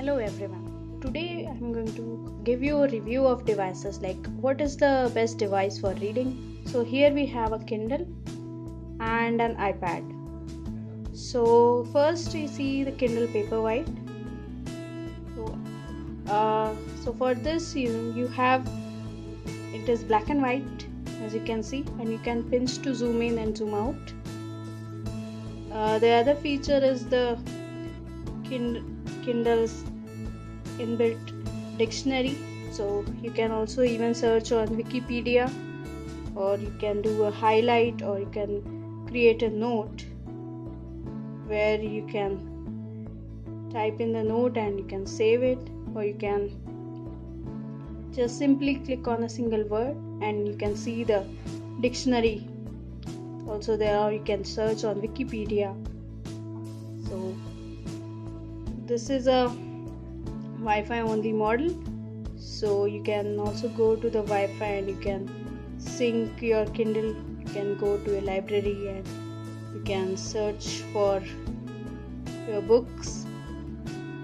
Hello everyone. Today I'm going to give you a review of devices, like what is the best device for reading. So here we have a Kindle and an iPad. So first we see the Kindle Paperwhite. So for this you have, it is black and white as you can see, and you can pinch to zoom in and zoom out. The other feature is the Kindle's inbuilt dictionary, so you can also even search on Wikipedia, or you can do a highlight, or you can create a note where you can type in the note and you can save it, or you can just simply click on a single word and you can see the dictionary also there, or you can search on Wikipedia. So this is a Wi-Fi only model, so you can also go to the Wi-Fi and you can sync your Kindle. You can go to a library and you can search for your books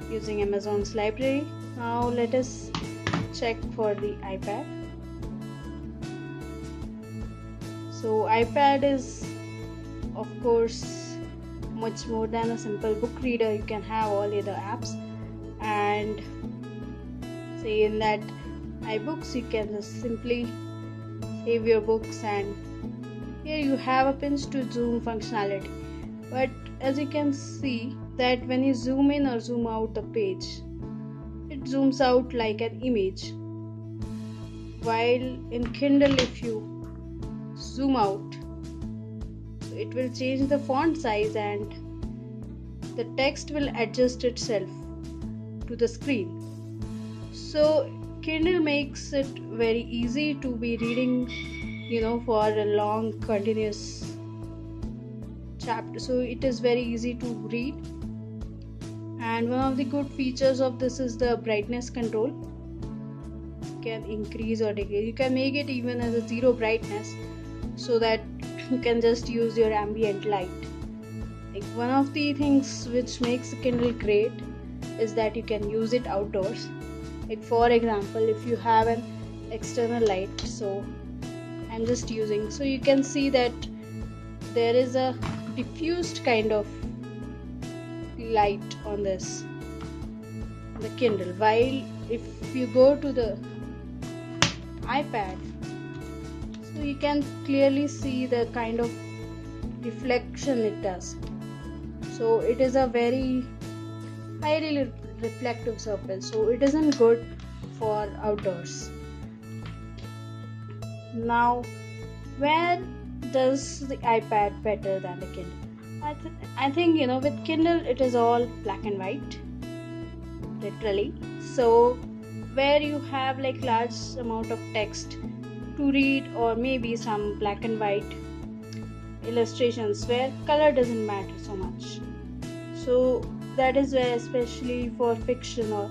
using Amazon's library. Now let us check for the iPad. So iPad is of course much more than a simple book reader. You can have all other apps, and say in that iBooks you can just simply save your books, and here you have a pinch to zoom functionality. But as you can see that when you zoom in or zoom out the page, it zooms out like an image, while in Kindle if you zoom out, it will change the font size and the text will adjust itself to the screen. So Kindle makes it very easy to be reading, for a long continuous chapter. So it is very easy to read, and one of the good features of this is the brightness control. You can increase or decrease. You can make it even as a zero brightness, so that you can just use your ambient light. Like one of the things which makes the Kindle great is that you can use it outdoors. Like for example, if you have an external light, so I'm just using, so you can see that there is a diffused kind of light on the Kindle, while if you go to the iPad, so you can clearly see the kind of reflection it does. So it is a very highly reflective surface, so it isn't good for outdoors. Now, where does the iPad better than the Kindle? I think with Kindle it is all black and white, literally. So where you have like large amount of text to read, or maybe some black and white illustrations where color doesn't matter so much. So that is where, especially for fiction or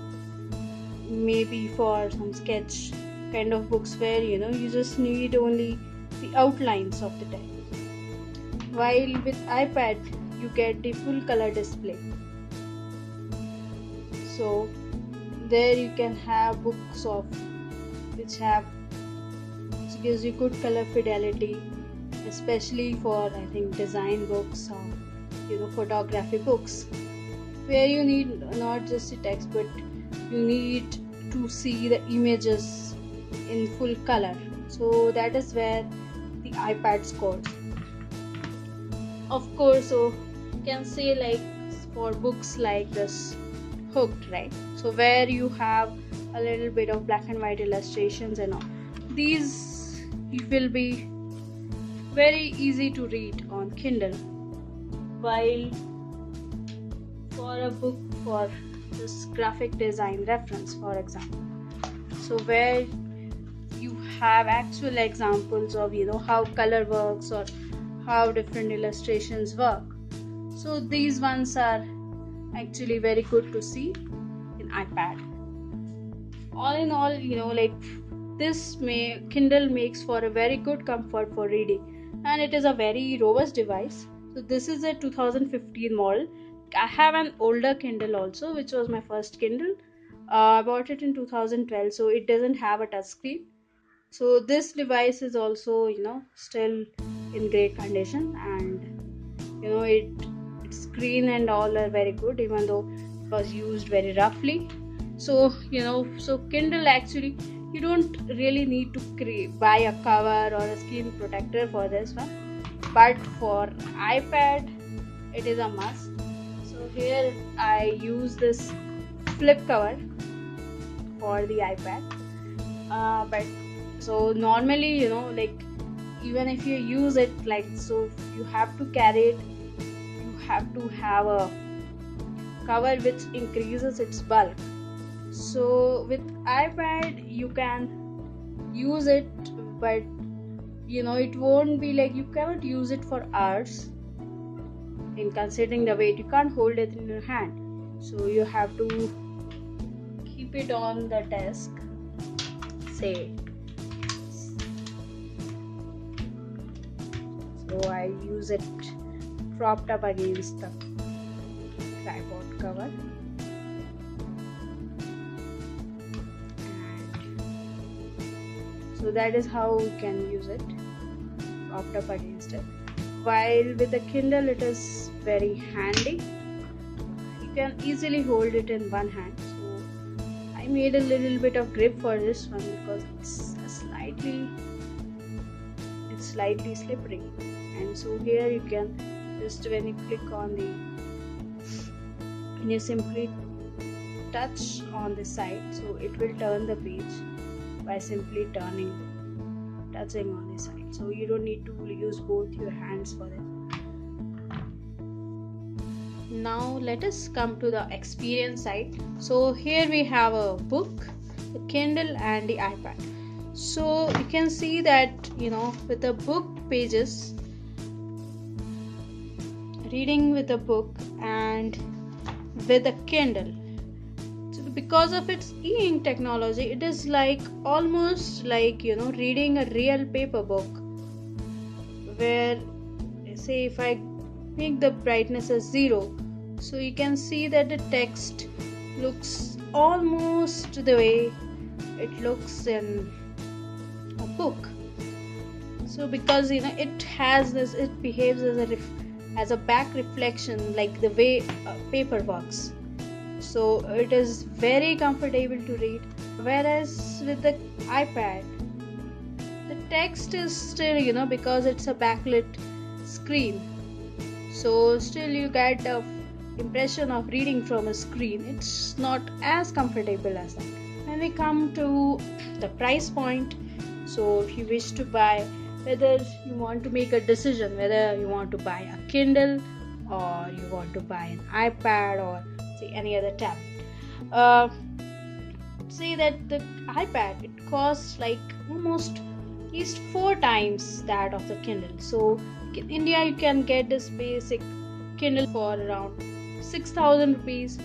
maybe for some sketch kind of books, where you just need only the outlines of the text, while with iPad you get the full color display. So there you can have books which gives you good color fidelity, especially for I think design books or photography books, where you need not just the text but you need to see the images in full color. So that is where the iPad scores. Of course, so you can say like for books like this Hooked, right? So where you have a little bit of black and white illustrations and all, these will be very easy to read on Kindle, while for a book for this graphic design reference, for example, so where you have actual examples of how color works or how different illustrations work, so these ones are actually very good to see in iPad. All in all, like this Kindle makes for a very good comfort for reading, and it is a very robust device. So this is a 2015 model I have an older Kindle also, which was my first Kindle. I bought it in 2012, so it doesn't have a touchscreen. So this device is also, still in great condition, and its screen and all are very good, even though it was used very roughly. So so Kindle, actually you don't really need to buy a cover or a screen protector for this one, but for iPad it is a must. So here I use this flip cover for the iPad, but so normally even if you use it so, you have to carry it, you have to have a cover which increases its bulk. So with iPad you can use it, but it won't be you cannot use it for hours. In considering the weight, you can't hold it in your hand, so you have to keep it on the desk, say. So I use it propped up against the tripod cover, so that is how you can use it, propped up against it. While with the Kindle it is very handy, you can easily hold it in one hand. So I made a little bit of grip for this one because it's slightly slippery, and so here you can just, when you click on and you simply touch on the side, so it will turn the page by simply touching on the side. So you don't need to use both your hands for it. Now let us come to the experience side. So here we have a book, the Kindle and the iPad. So you can see that with the book pages, reading with a book and with a Kindle, so because of its e-ink technology, it is almost reading a real paper book, where say if I make the brightness as 0, so you can see that the text looks almost the way it looks in a book. So because it has this, it behaves as a back reflection, like the way paper works. So it is very comfortable to read. Whereas with the iPad, the text is still, because it's a backlit screen, so still you get the impression of reading from a screen. It's not as comfortable as that. When we come to the price point, so if you wish to buy, whether you want to make a decision whether you want to buy a Kindle or you want to buy an iPad or say any other tablet, say that the iPad, it costs almost at least 4 times that of the Kindle. So in India you can get this basic Kindle for around 6,000 rupees,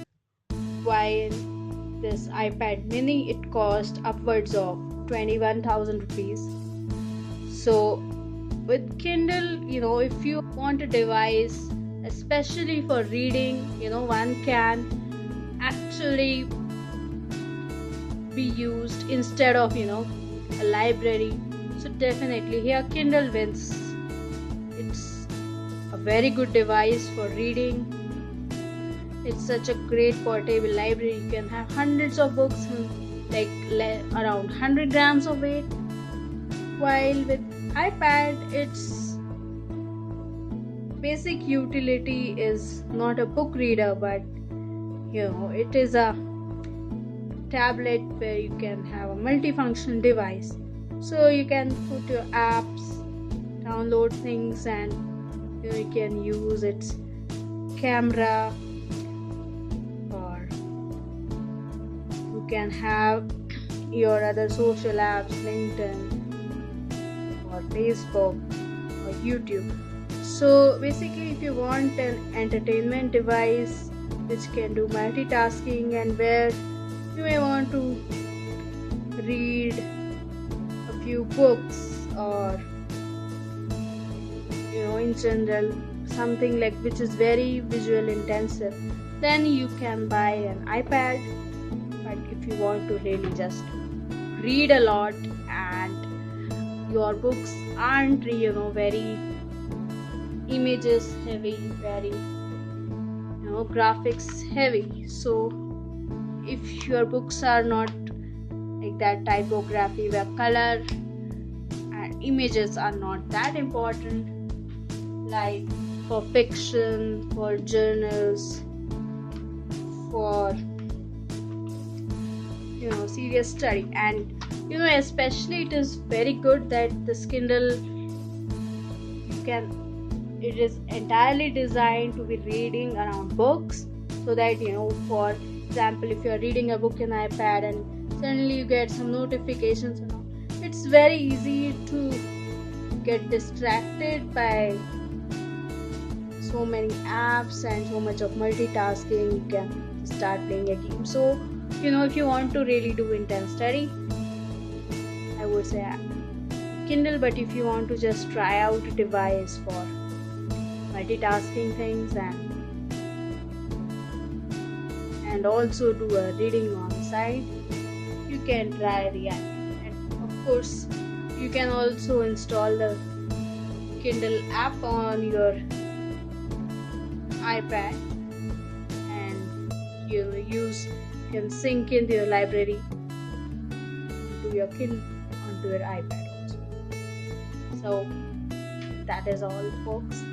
while this iPad mini, it cost upwards of 21,000 rupees. So with Kindle, if you want a device especially for reading, one can actually be used instead of a library. So definitely here Kindle wins. It's a very good device for reading. It's such a great portable library. You can have hundreds of books in around 100 grams of weight, while with iPad, its basic utility is not a book reader, but it is a tablet where you can have a multifunction device. So you can put your apps, download things, and you can use its camera, or you can have your other social apps, LinkedIn or Facebook or YouTube. So basically, if you want an entertainment device which can do multitasking and where you may want to read a few books or in general something like which is very visual intensive, then you can buy an iPad. But if you want to really just read a lot and your books aren't very images heavy, very graphics heavy, so if your books are not like that typography where color and images are not that important, like for fiction, for journals, for serious study, and especially it is very good that this Kindle, it is entirely designed to be reading around books, so that for example, if you are reading a book in iPad and suddenly you get some notifications it's very easy to get distracted by so many apps and so much of multitasking. You can start playing a game. So if you want to really do intense study, I would say Kindle. But if you want to just try out a device for multitasking things and also do a reading on the side, you can try the app. And of course you can also install the Kindle app on your iPad and you can sync in your library to your Kindle onto your iPad also. So that is all, folks.